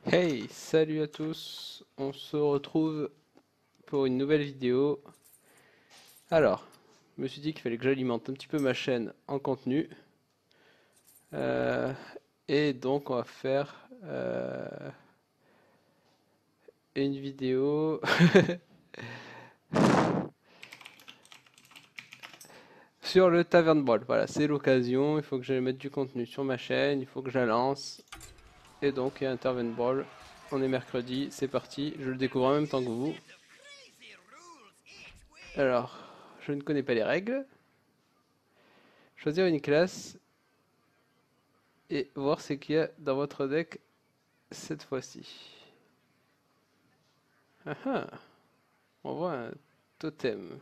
Hey, salut à tous, on se retrouve pour une nouvelle vidéo. Alors, je me suis dit qu'il fallait que j'alimente un petit peu ma chaîne en contenu. Euh, et donc on va faire une vidéo sur le Tavern Brawl. Voilà, c'est l'occasion, il faut que j'aille mettre du contenu sur ma chaîne, il faut que je la lance. Et donc il y a un Tavern Brawl, on est mercredi, c'est parti, je le découvre en même temps que vous. Alors, je ne connais pas les règles. Choisir une classe et voir ce qu'il y a dans votre deck cette fois-ci. Ah ah, on voit un totem.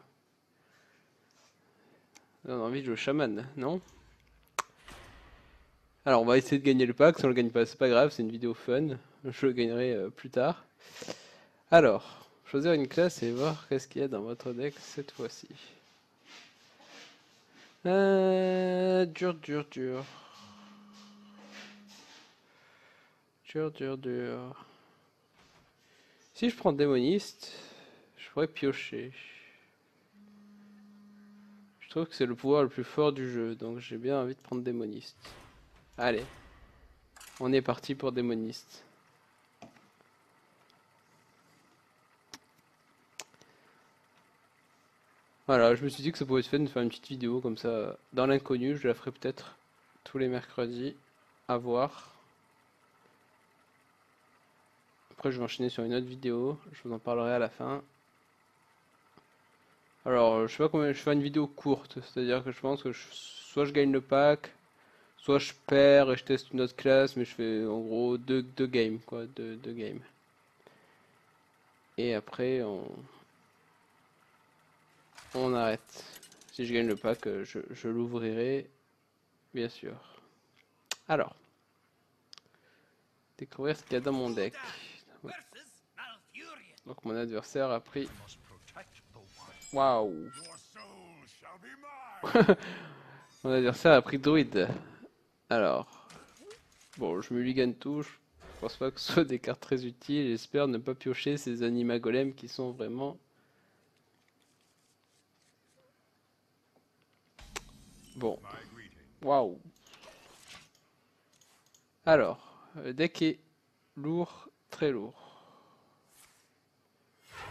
On a envie de jouer au chaman, non? Alors on va essayer de gagner le pack, si on le gagne pas c'est pas grave, c'est une vidéo fun. Je le gagnerai plus tard. Alors, choisir une classe et voir qu'est-ce qu'il y a dans votre deck cette fois-ci. Dur, dur, dur. Dur, dur, dur. Si je prends démoniste, je pourrais piocher. Je trouve que c'est le pouvoir le plus fort du jeu, donc j'ai bien envie de prendre démoniste. Allez, on est parti pour démoniste. Voilà, je me suis dit que ça pouvait être fun de faire une petite vidéo comme ça dans l'inconnu. Je la ferai peut-être tous les mercredis. À voir. Après, je vais enchaîner sur une autre vidéo. Je vous en parlerai à la fin. Alors, je sais pas combien. Je fais une vidéo courte. C'est-à-dire que je pense que soit je gagne le pack, soit je perds et je teste une autre classe. Mais je fais en gros deux games, quoi. Deux games. Et après, on arrête. Si je gagne le pack, je l'ouvrirai, bien sûr. Alors, découvrir ce qu'il y a dans mon deck. Donc mon adversaire a pris... Waouh. Mon adversaire a pris druide. Alors, bon, je mulligan tout. Je pense pas que ce soit des cartes très utiles. J'espère ne pas piocher ces anima golems qui sont vraiment... Bon, waouh. Alors, le deck est lourd, très lourd.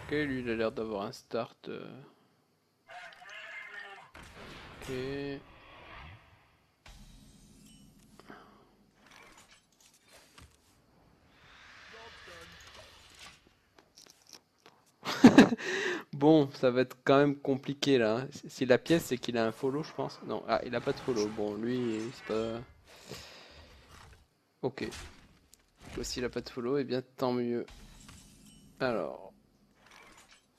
Ok, lui il a l'air d'avoir un start. Ok. Bon, ça va être quand même compliqué là, hein. Si la pièce c'est qu'il a un follow, je pense. Non, ah, il a pas de follow. Bon, lui, c'est pas. Ok. S'il a pas de follow, et bien tant mieux. Alors,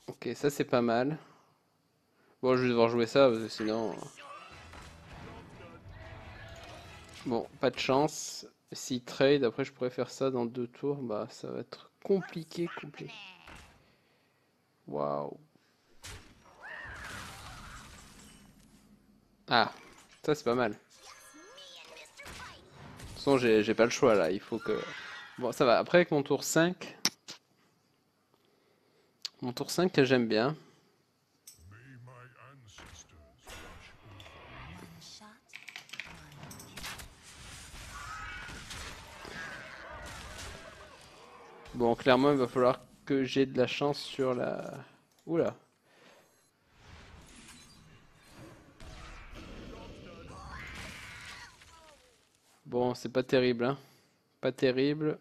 ok, ça c'est pas mal. Bon, je vais devoir jouer ça parce que sinon. Bon, pas de chance. S'il trade, après je pourrais faire ça dans 2 tours. Bah, ça va être compliqué, compliqué. Waouh. Ah, ça c'est pas mal. De toute façon, j'ai pas le choix là. Il faut que. Bon, ça va. Après, avec mon tour 5. Mon tour 5 que j'aime bien. Bon, clairement, il va falloir que j'ai de la chance sur la... Oula. Bon, c'est pas terrible, hein. Pas terrible.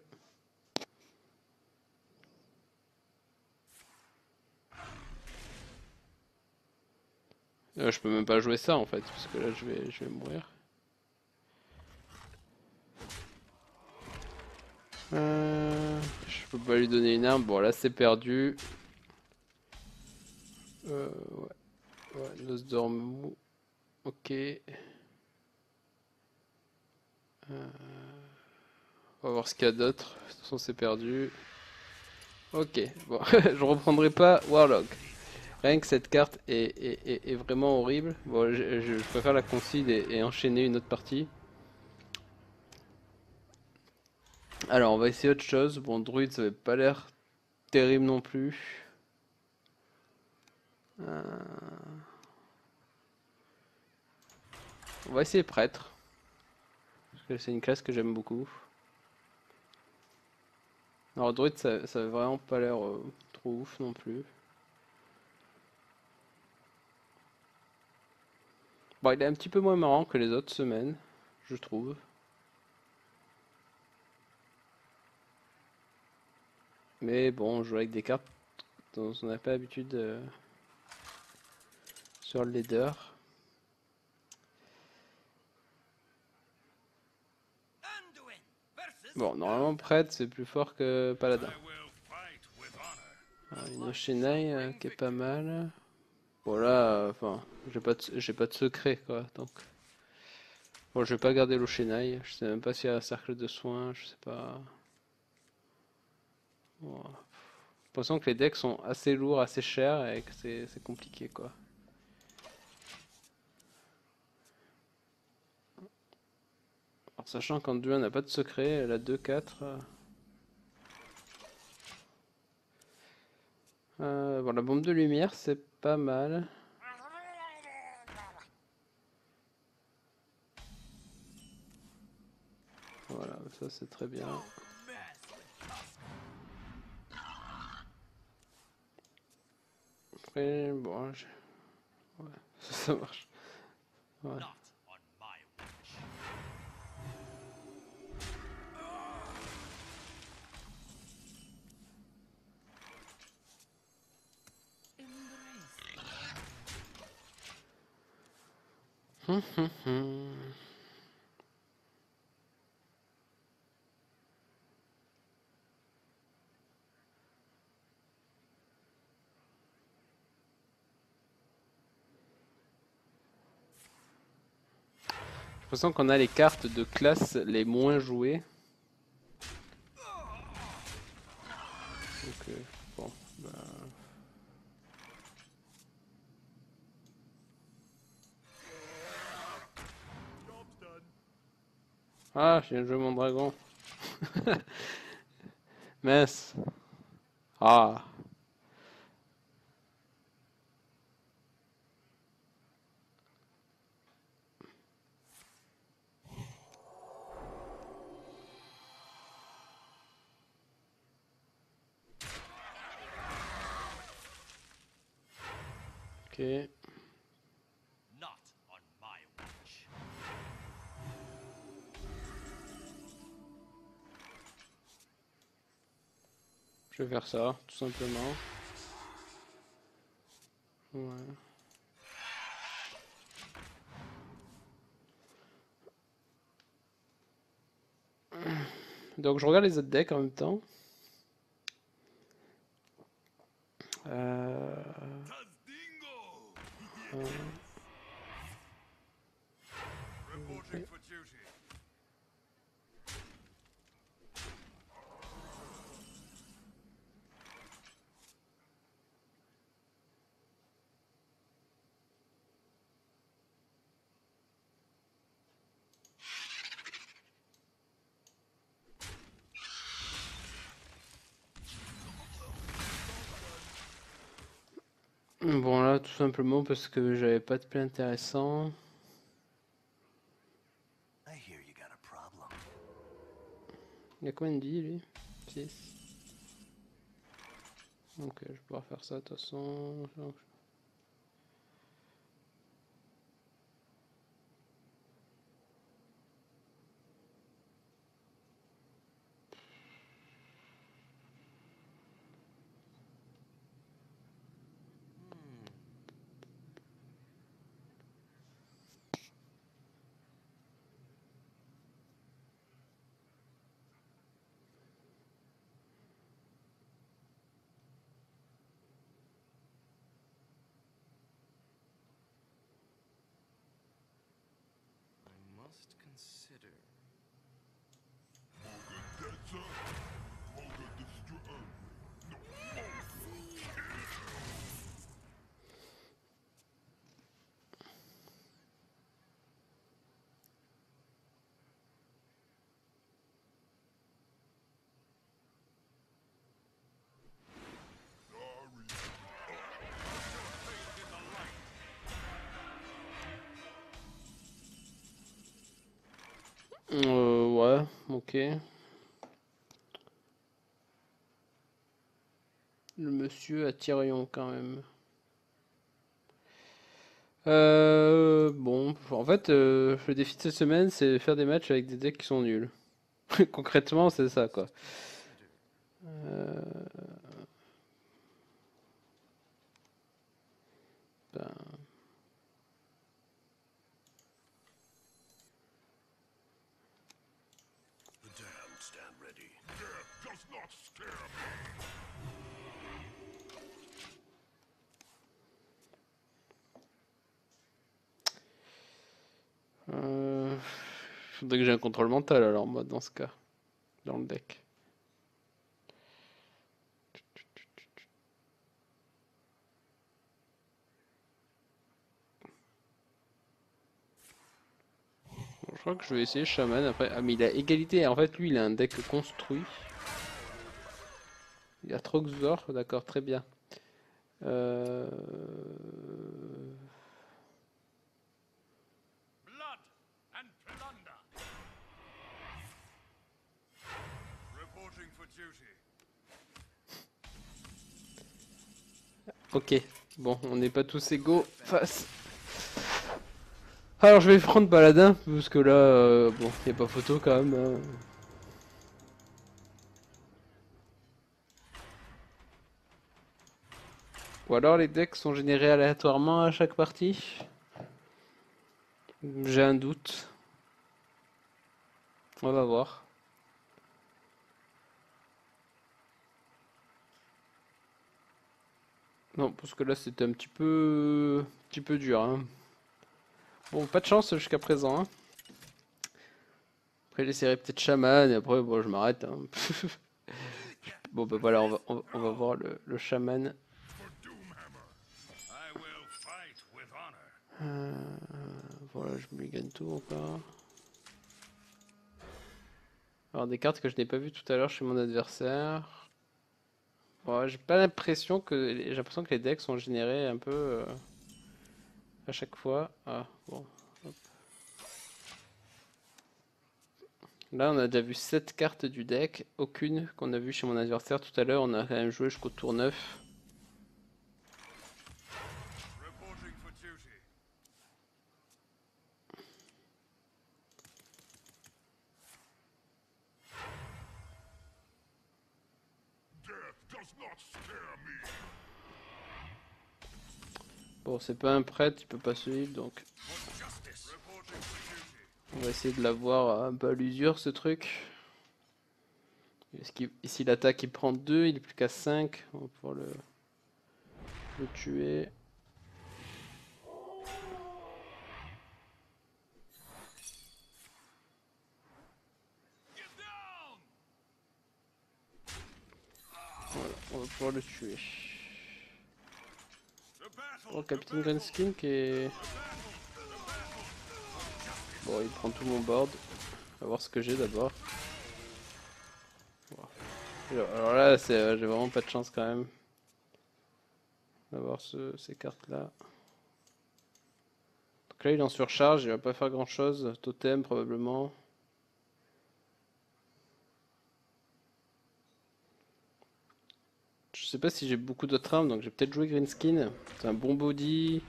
Je peux même pas jouer ça, en fait, parce que là, je vais mourir. Je peux pas lui donner une arme. Bon, là, c'est perdu. Ouais, Noce d'Ormou. Ok. On va voir ce qu'il y a d'autre. De toute façon, c'est perdu. Ok, bon, je reprendrai pas Warlock. Rien que cette carte est vraiment horrible. Bon, je préfère la concede et enchaîner une autre partie. Alors, on va essayer autre chose. Bon, druide, ça avait pas l'air terrible non plus. Euh, On va essayer prêtre. Parce que c'est une classe que j'aime beaucoup. Alors, druide, ça avait vraiment pas l'air trop ouf non plus. Bon, il est un petit peu moins marrant que les autres semaines, je trouve. Mais bon, on joue avec des cartes dont on n'a pas l'habitude sur le leader. Bon, normalement prêtre c'est plus fort que paladin. Alors, une Oshinaï qui est pas mal. Bon là, enfin, j'ai pas de secret quoi, donc. Bon, je vais pas garder l'Oshinaï. Je sais même pas s'il y a un cercle de soins, je sais pas. Bon, j'ai l'impression que les decks sont assez lourds, assez chers et que c'est compliqué quoi. Alors, sachant qu'en 2 on n'a pas de secret, elle a 2-4. Bon, la bombe de lumière, c'est pas mal. Voilà, ça c'est très bien. Après, bon, ouais, ça marche. Ouais. J'ai l'impression qu'on a les cartes de classe les moins jouées. Donc, bon, bah... Ah, j'ai joué mon dragon. Mince. Ah. Ok. Je vais faire ça, tout simplement. Ouais. Donc je regarde les autres decks en même temps. Euh... euh, Bon là, tout simplement parce que j'avais pas de play intéressant. Il y a combien de vie lui? 6. Ok, je vais pouvoir faire ça de toute façon. Ouais, ok. Le monsieur a Tyrion quand même. Bon, en fait, le défi de cette semaine, c'est faire des matchs avec des decks qui sont nuls. Concrètement, c'est ça, quoi. Euh, ben, euh, faudrait que j'ai un contrôle mental alors, moi, dans ce cas, dans le deck. Bon, je crois que je vais essayer Shaman après. Ah, mais il a égalité. En fait, lui, il a un deck construit. Il a Troxor, d'accord, très bien. Euh... Ok, bon, on n'est pas tous égaux face. Alors je vais prendre Paladin, parce que là, bon, y a pas photo quand même, hein. Ou alors les decks sont générés aléatoirement à chaque partie. J'ai un doute. On va voir. Non, parce que là c'était un petit peu dur, hein. Bon, pas de chance jusqu'à présent, hein. Après j'essaierai peut-être Shaman, et après bon, je m'arrête, hein. Bon bah voilà, on va voir le Shaman. Euh, voilà, je me gagne tout encore. Alors des cartes que je n'ai pas vues tout à l'heure chez mon adversaire. Bon, j'ai pas l'impression que j'ai l'impression que les decks sont générés un peu à chaque fois. Ah bon. Hop. Là, on a déjà vu 7 cartes du deck, aucune qu'on a vue chez mon adversaire tout à l'heure. On a quand même joué jusqu'au tour 9. Bon, c'est pas un prêtre, il peut pas suivre, donc on va essayer de l'avoir un peu à l'usure ce truc. Ici l'attaque il prend 2, il est plus qu'à 5. On va pouvoir le tuer. Voilà, on va pouvoir le tuer. Oh, Captain Greenskin qui est... Bon, il prend tout mon board. On va voir ce que j'ai d'abord. Alors là, j'ai vraiment pas de chance quand même d'avoir ces cartes-là. Donc là, il est en surcharge, il va pas faire grand-chose. Totem, probablement. Je sais pas si j'ai beaucoup d'autres armes, donc j'ai peut-être joué Greenskin. C'est un bon body.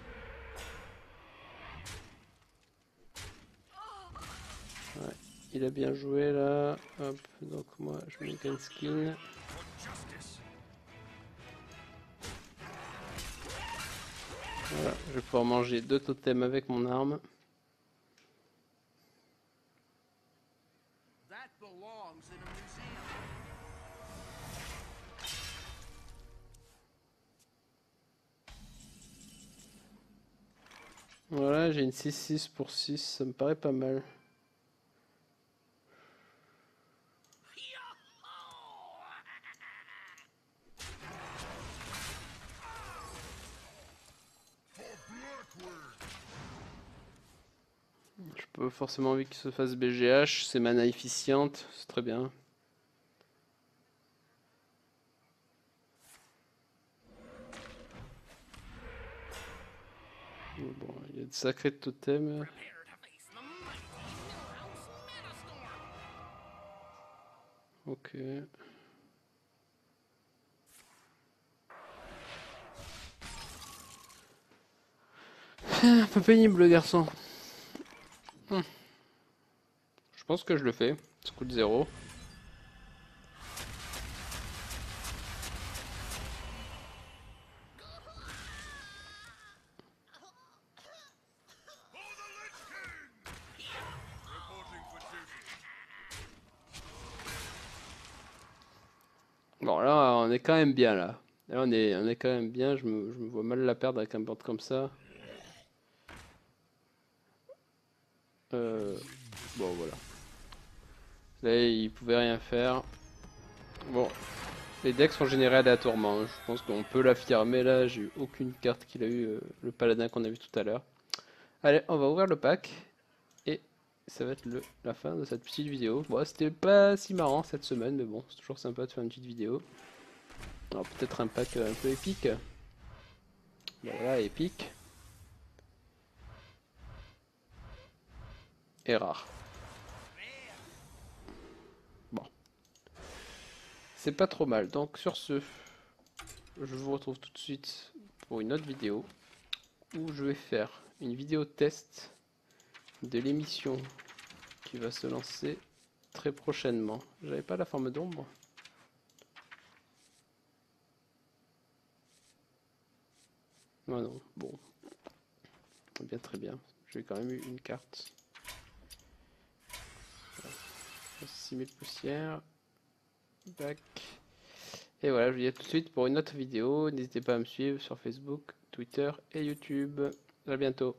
Ouais, il a bien joué là. Hop, donc moi, je mets Greenskin. Voilà, je vais pouvoir manger 2 totems avec mon arme. Voilà, j'ai une 6-6 pour 6, ça me paraît pas mal. Je peux forcément envie qu'il se fasse BGH, c'est mana efficiente, c'est très bien. Bon, il y a de sacrés totems. Ok. Un peu pénible le garçon. Hmm. Je pense que je le fais. Ça coûte 0. Bon là on est quand même bien là. Là on est quand même bien, je me vois mal la perdre avec un board comme ça. Euh, bon voilà. Là il pouvait rien faire. Bon, les decks sont générés aléatoirement, hein. Je pense qu'on peut l'affirmer là, j'ai eu aucune carte qu'il a eu le paladin qu'on a vu tout à l'heure. Allez, on va ouvrir le pack et ça va être la fin de cette petite vidéo. Bon, c'était pas si marrant cette semaine, mais bon, c'est toujours sympa de faire une petite vidéo. Alors peut-être un pack un peu épique. Bon, voilà, épique et rare. Bon, c'est pas trop mal. Donc sur ce, je vous retrouve tout de suite pour une autre vidéo où je vais faire une vidéo test de l'émission qui va se lancer très prochainement. J'avais pas la forme d'ombre. Ah non, bon, bien très bien. J'ai quand même eu une carte. 6000 poussières. Back. Et voilà, je vous dis à tout de suite pour une autre vidéo. N'hésitez pas à me suivre sur Facebook, Twitter et YouTube. À bientôt.